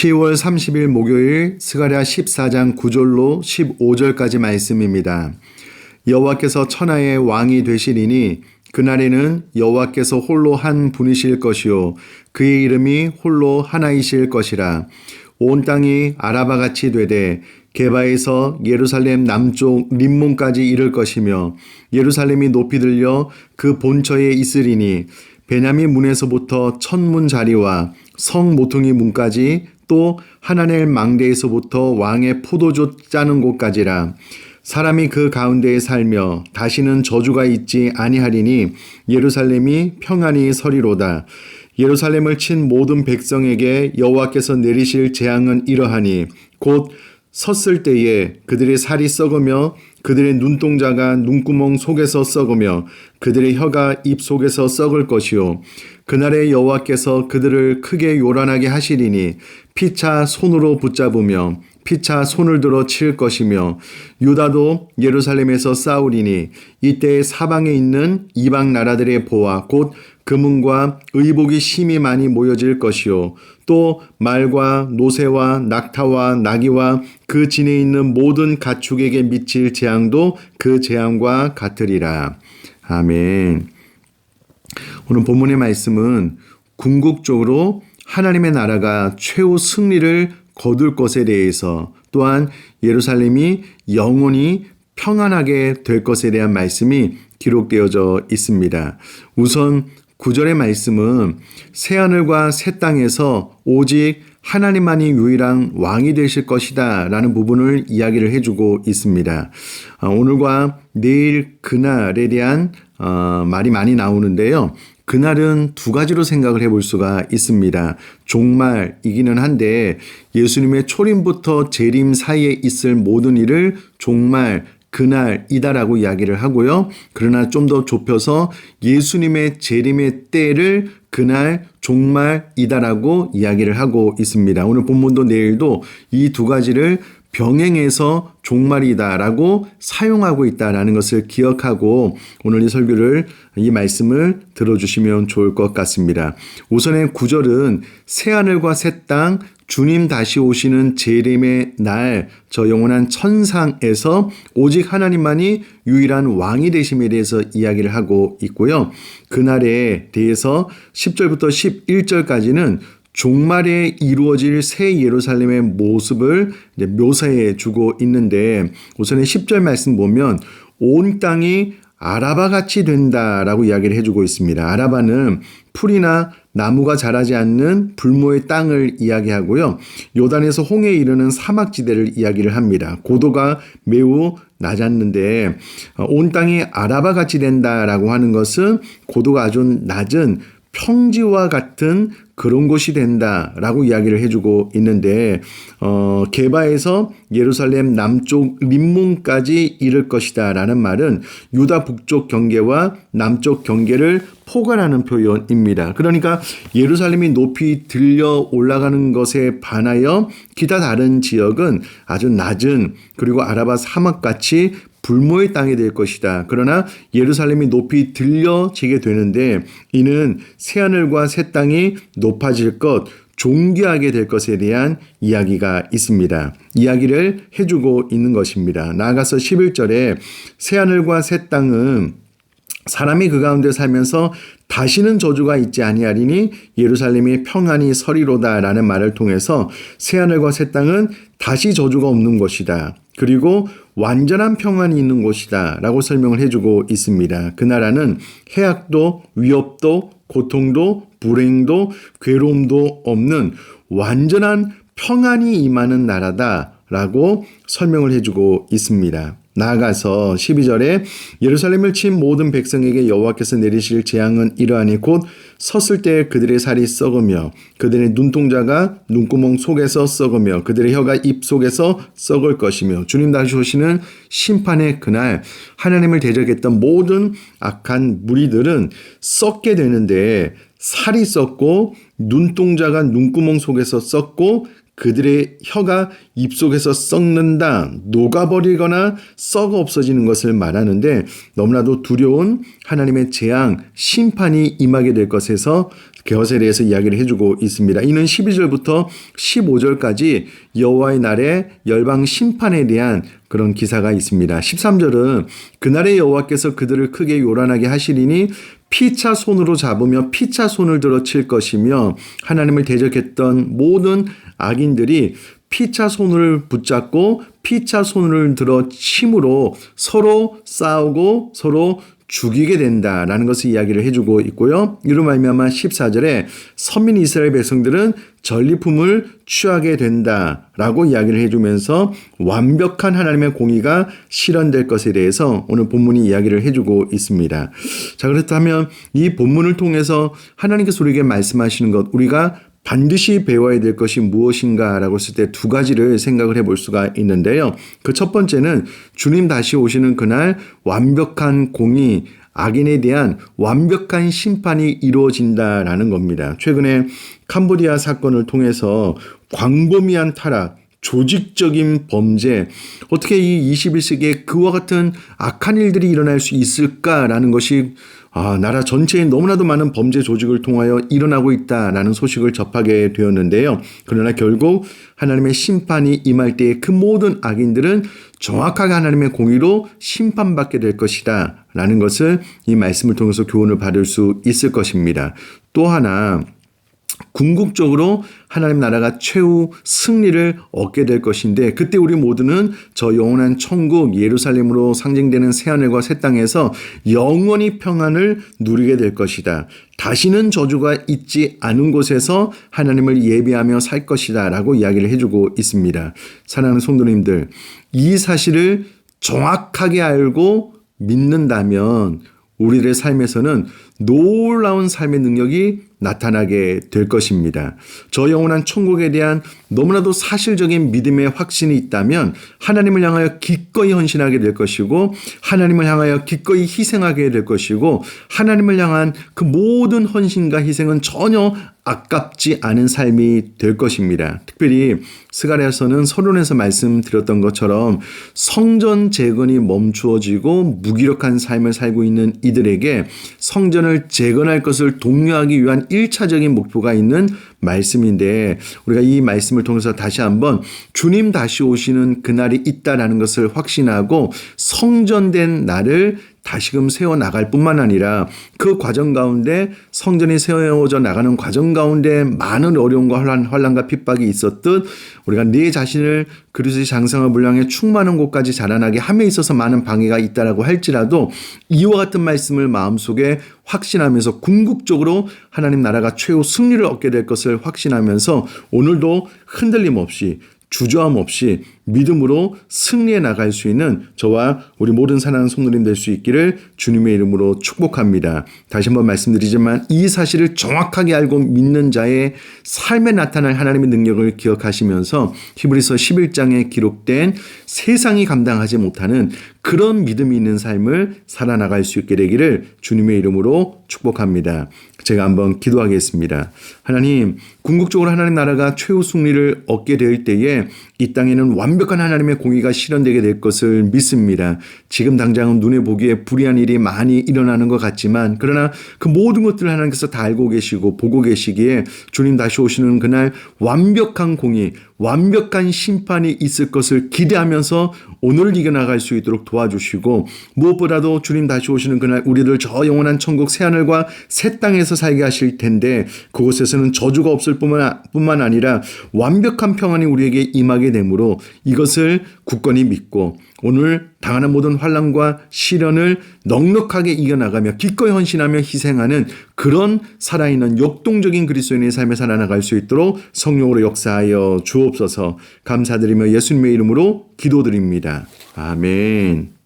10월 30일 목요일 스가랴 14장 9절로 15절까지 말씀입니다. 여호와께서 천하의 왕이 되시리니 그날에는 여호와께서 홀로 한 분이실 것이요 그의 이름이 홀로 하나이실 것이라. 온 땅이 아라바같이 되되 게바에서 예루살렘 남쪽 림몬까지 이를 것이며 예루살렘이 높이 들려 그 본처에 있으리니 베냐민 문에서부터 천문 자리와 성 모퉁이 문까지 또 하나넬 망대에서부터 왕의 포도주 짜는 곳까지라. 사람이 그 가운데에 살며 다시는 저주가 있지 아니하리니 예루살렘이 평안히 서리로다. 예루살렘을 친 모든 백성에게 여호와께서 내리실 재앙은 이러하니 곧 섰을 때에 그들의 살이 썩으며 그들의 눈동자가 눈구멍 속에서 썩으며 그들의 혀가 입 속에서 썩을 것이요 그날에 여호와께서 그들을 크게 요란하게 하시리니 피차 손으로 붙잡으며 피차 손을 들어 칠 것이며 유다도 예루살렘에서 싸우리니 이때 사방에 있는 이방 나라들의 보화 곧 금은과 의복이 심히 많이 모여질 것이요 또 말과 노새와 낙타와 나귀와 그 진에 있는 모든 가축에게 미칠 재앙도 그 재앙과 같으리라. 아멘. 오늘 본문의 말씀은 궁극적으로 하나님의 나라가 최후 승리를 거둘 것에 대해서 또한 예루살렘이 영원히 평안하게 될 것에 대한 말씀이 기록되어져 있습니다. 우선 9절의 말씀은 새하늘과 새 땅에서 오직 하나님만이 유일한 왕이 되실 것이다 라는 부분을 이야기를 해주고 있습니다. 오늘과 내일 그날에 대한 말이 많이 나오는데요. 그날은 두 가지로 생각을 해볼 수가 있습니다. 종말이기는 한데 예수님의 초림부터 재림 사이에 있을 모든 일을 종말 그날이다라고 이야기를 하고요. 그러나 좀 더 좁혀서 예수님의 재림의 때를 그날 종말이다라고 이야기를 하고 있습니다. 오늘 본문도 내일도 이 두 가지를 병행해서 종말이다라고 사용하고 있다라는 것을 기억하고 오늘 이 말씀을 들어주시면 좋을 것 같습니다. 우선의 9절은 새하늘과 새 땅 주님 다시 오시는 재림의 날 저 영원한 천상에서 오직 하나님만이 유일한 왕이 되심에 대해서 이야기를 하고 있고요. 그날에 대해서 10절부터 11절까지는 종말에 이루어질 새 예루살렘의 모습을 묘사해 주고 있는데 우선의 10절 말씀 보면 온 땅이 아라바같이 된다라고 이야기를 해주고 있습니다. 아라바는 풀이나 나무가 자라지 않는 불모의 땅을 이야기하고요. 요단에서 홍해에 이르는 사막지대를 이야기를 합니다. 고도가 매우 낮았는데 온 땅이 아라바같이 된다라고 하는 것은 고도가 아주 낮은 평지와 같은 그런 곳이 된다라고 이야기를 해주고 있는데 게바에서 예루살렘 남쪽 림몬까지 이를 것이다 라는 말은 유다 북쪽 경계와 남쪽 경계를 포괄하는 표현입니다. 그러니까 예루살렘이 높이 들려 올라가는 것에 반하여 기타 다른 지역은 아주 낮은 그리고 아라바 사막같이 불모의 땅이 될 것이다. 그러나 예루살렘이 높이 들려지게 되는데 이는 새하늘과 새 땅이 높아질 것, 존귀하게 될 것에 대한 이야기가 있습니다. 이야기를 해주고 있는 것입니다. 나아가서 11절에 새하늘과 새 땅은 사람이 그 가운데 살면서 다시는 저주가 있지 아니하리니 예루살렘이 평안히 서리로다 라는 말을 통해서 새하늘과 새 땅은 다시 저주가 없는 것이다. 그리고 완전한 평안이 있는 곳이다 라고 설명을 해주고 있습니다. 그 나라는 해악도 위협도 고통도 불행도 괴로움도 없는 완전한 평안이 임하는 나라다 라고 설명을 해주고 있습니다. 나아가서 12절에 예루살렘을 친 모든 백성에게 여호와께서 내리실 재앙은 이러하니 곧 섰을 때 그들의 살이 썩으며 그들의 눈동자가 눈구멍 속에서 썩으며 그들의 혀가 입 속에서 썩을 것이며 주님 다시 오시는 심판의 그날 하나님을 대적했던 모든 악한 무리들은 썩게 되는데 살이 썩고 눈동자가 눈구멍 속에서 썩고 그들의 혀가 입속에서 썩는다, 녹아버리거나 썩어 없어지는 것을 말하는데 너무나도 두려운 하나님의 재앙, 심판이 임하게 될 것에서 그것에 대해서 이야기를 해주고 있습니다. 이는 12절부터 15절까지 여호와의 날에 열방 심판에 대한 그런 기사가 있습니다. 13절은 그날에 여호와께서 그들을 크게 요란하게 하시리니 피차 손으로 잡으며 피차 손을 들어 칠 것이며 하나님을 대적했던 모든 악인들이 피차 손을 붙잡고 피차 손을 들어 침으로 서로 싸우고 서로 죽이게 된다라는 것을 이야기를 해주고 있고요. 이로 말미암아 14절에 선민 이스라엘 백성들은 전리품을 취하게 된다라고 이야기를 해주면서 완벽한 하나님의 공의가 실현될 것에 대해서 오늘 본문이 이야기를 해주고 있습니다. 자, 그렇다면 이 본문을 통해서 하나님께서 우리에게 말씀하시는 것, 우리가 반드시 배워야 될 것이 무엇인가라고 했을 때 두 가지를 생각을 해볼 수가 있는데요. 그 첫 번째는 주님 다시 오시는 그날 완벽한 공의, 악인에 대한 완벽한 심판이 이루어진다라는 겁니다. 최근에 캄보디아 사건을 통해서 광범위한 타락, 조직적인 범죄, 어떻게 이 21세기에 그와 같은 악한 일들이 일어날 수 있을까라는 것이 나라 전체에 너무나도 많은 범죄 조직을 통하여 일어나고 있다라는 소식을 접하게 되었는데요. 그러나 결국 하나님의 심판이 임할 때에 그 모든 악인들은 정확하게 하나님의 공의로 심판받게 될 것이다 라는 것을 이 말씀을 통해서 교훈을 받을 수 있을 것입니다. 또 하나, 궁극적으로 하나님 나라가 최후 승리를 얻게 될 것인데 그때 우리 모두는 저 영원한 천국 예루살렘으로 상징되는 새하늘과 새 땅에서 영원히 평안을 누리게 될 것이다. 다시는 저주가 있지 않은 곳에서 하나님을 예배하며 살 것이다 라고 이야기를 해주고 있습니다. 사랑하는 성도님들, 이 사실을 정확하게 알고 믿는다면 우리들의 삶에서는 놀라운 삶의 능력이 나타나게 될 것입니다. 저 영원한 천국에 대한 너무나도 사실적인 믿음의 확신이 있다면 하나님을 향하여 기꺼이 헌신하게 될 것이고 하나님을 향하여 기꺼이 희생하게 될 것이고 하나님을 향한 그 모든 헌신과 희생은 전혀 아깝지 않은 삶이 될 것입니다. 특별히 스가랴서는 서론에서 말씀드렸던 것처럼 성전 재건이 멈추어지고 무기력한 삶을 살고 있는 이들에게 성전을 재건할 것을 독려하기 위한 1차적인 목표가 있는 말씀인데 우리가 이 말씀을 통해서 다시 한번 주님 다시 오시는 그날이 있다라는 것을 확신하고 성전된 날을 다시금 세워나갈 뿐만 아니라 그 과정 가운데 성전이 세워져 나가는 과정 가운데 많은 어려움과 환난과 핍박이 있었듯 우리가 내 자신을 그리스도의 장성한 분량에 충만한 곳까지 자라나게 함에 있어서 많은 방해가 있다라고 할지라도 이와 같은 말씀을 마음속에 확신하면서 궁극적으로 하나님 나라가 최후 승리를 얻게 될 것을 확신하면서 오늘도 흔들림 없이 주저함 없이 믿음으로 승리해 나갈 수 있는 저와 우리 모든 사랑하는 성도님 될 수 있기를 주님의 이름으로 축복합니다. 다시 한번 말씀드리지만 이 사실을 정확하게 알고 믿는 자의 삶에 나타날 하나님의 능력을 기억하시면서 히브리서 11장에 기록된 세상이 감당하지 못하는 그런 믿음이 있는 삶을 살아나갈 수 있게 되기를 주님의 이름으로 축복합니다. 제가 한번 기도하겠습니다. 하나님, 궁극적으로 하나님 나라가 최후 승리를 얻게 될 때에 이 땅에는 완벽한 하나님의 공의가 실현되게 될 것을 믿습니다. 지금 당장은 눈에 보기에 불의한 일이 많이 일어나는 것 같지만 그러나 그 모든 것들을 하나님께서 다 알고 계시고 보고 계시기에 주님 다시 오시는 그날 완벽한 공의, 완벽한 심판이 있을 것을 기대하면서 오늘을 이겨나갈 수 있도록 도와주시고 무엇보다도 주님 다시 오시는 그날 우리들 저 영원한 천국 새하늘과 새 땅에서 살게 하실 텐데 그곳에서는 저주가 없을 뿐만 아니라 완벽한 평안이 우리에게 임하게 되므로 이것을 굳건히 믿고 오늘 당하는 모든 환난과 시련을 넉넉하게 이겨나가며 기꺼이 헌신하며 희생하는 그런 살아있는 역동적인 그리스도인의 삶에 살아나갈 수 있도록 성령으로 역사하여 주옵소서. 감사드리며 예수님의 이름으로 기도드립니다. 아멘.